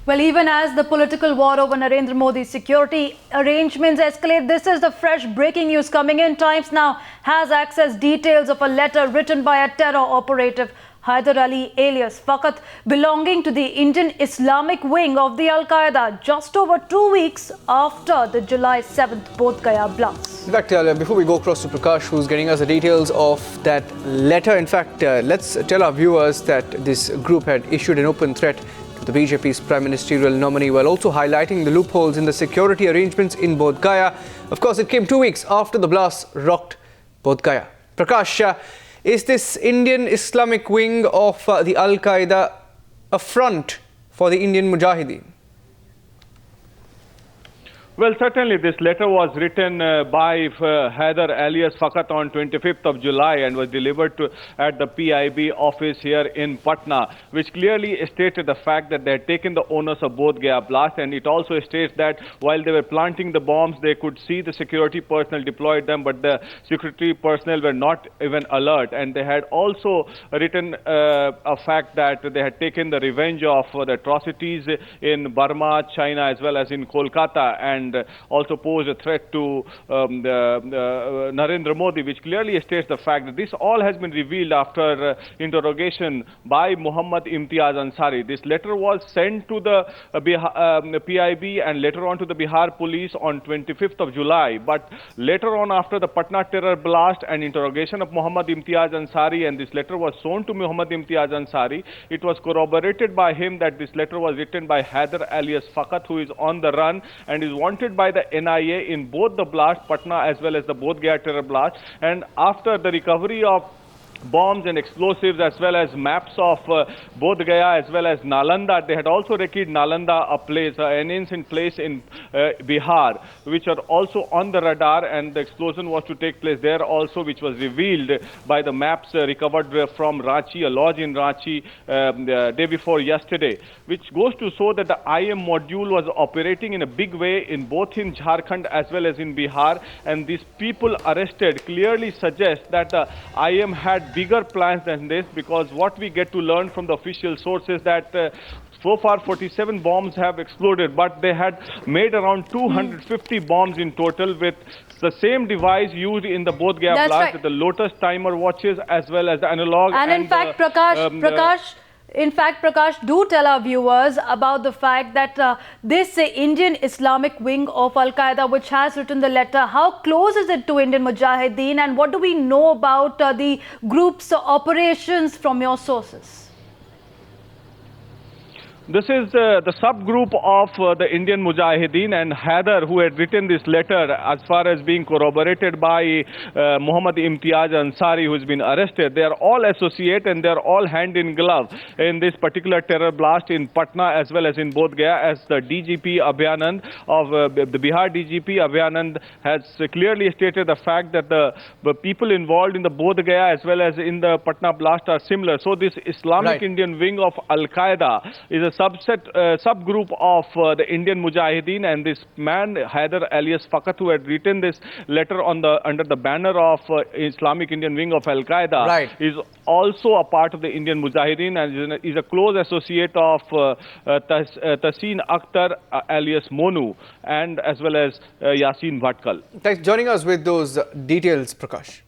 Well, even as the political war over Narendra Modi's security arrangements escalate, this is the fresh breaking news coming in. Times now has accessed details of a letter written by a terror operative, Haider Ali alias Faqat, belonging to the Indian Islamic wing of the Al-Qaeda, just over 2 weeks after the July 7th Bodh Gaya blast. In fact, before we go across to Prakash, who's getting us the details of that letter, in fact, let's tell our viewers that this group had issued an open threat to the BJP's prime ministerial nominee, while also highlighting the loopholes in the security arrangements in Bodh Gaya. Of course, it came 2 weeks after the blast rocked Bodh Gaya. Prakash, is this Indian Islamic wing of the Al-Qaeda a front for the Indian Mujahideen? Well, certainly this letter was written by Haider alias Faqat on 25th of July and was delivered at the PIB office here in Patna, which clearly stated the fact that they had taken the onus of Bodh Gaya blast, and it also states that while they were planting the bombs, they could see the security personnel deployed them, but the security personnel were not even alert. And they had also written a fact that they had taken the revenge of the atrocities in Burma, China, as well as in Kolkata, and also pose a threat to Narendra Modi, which clearly states the fact that this all has been revealed after interrogation by Muhammad Imtiaz Ansari. This letter was sent to the PIB and later on to the Bihar police on 25th of July. But later on, after the Patna terror blast and interrogation of Muhammad Imtiaz Ansari, and this letter was shown to Muhammad Imtiaz Ansari, it was corroborated by him that this letter was written by Haider alias Faqat, who is on the run and is wanted by the NIA in both the blast, Patna as well as the Bodh Gaya terror blast. And after the recovery of bombs and explosives as well as maps of Bodh Gaya as well as Nalanda, they had also recorded Nalanda, a place, an ancient place in Bihar, which are also on the radar, and the explosion was to take place there also, which was revealed by the maps recovered from Ranchi, a lodge in Ranchi the day before yesterday, which goes to show that the IM module was operating in a big way in both in Jharkhand as well as in Bihar, and these people arrested clearly suggest that the IM had bigger plans than this, because what we get to learn from the official sources that so far 47 bombs have exploded, but they had made around 250 bombs in total with the same device used in the Bodh Gaya blast, right, the Lotus timer watches as well as the analog. And in fact, Prakash, do tell our viewers about the fact that this Indian Islamic wing of Al-Qaeda, which has written the letter, how close is it to Indian Mujahideen, and what do we know about the group's operations from your sources? This is the subgroup of the Indian Mujahideen, and Haider, who had written this letter, as far as being corroborated by Muhammad Imtiaz Ansari, who has been arrested, they are all associate and they are all hand in glove in this particular terror blast in Patna as well as in Bodh Gaya, as the DGP Abhayanand of the Bihar DGP Abhayanand has clearly stated the fact that the people involved in the Bodh Gaya as well as in the Patna blast are similar. So this Islamic Indian wing of Al-Qaeda is a subgroup of the Indian Mujahideen, and this man Haider alias Faqat, who had written this letter under the banner of Islamic Indian wing of Al-Qaeda, is also a part of the Indian Mujahideen and is a close associate of Tahseen Akhtar alias Monu, and as well as Yasin Bhatkal. Thanks for joining us with those details, Prakash.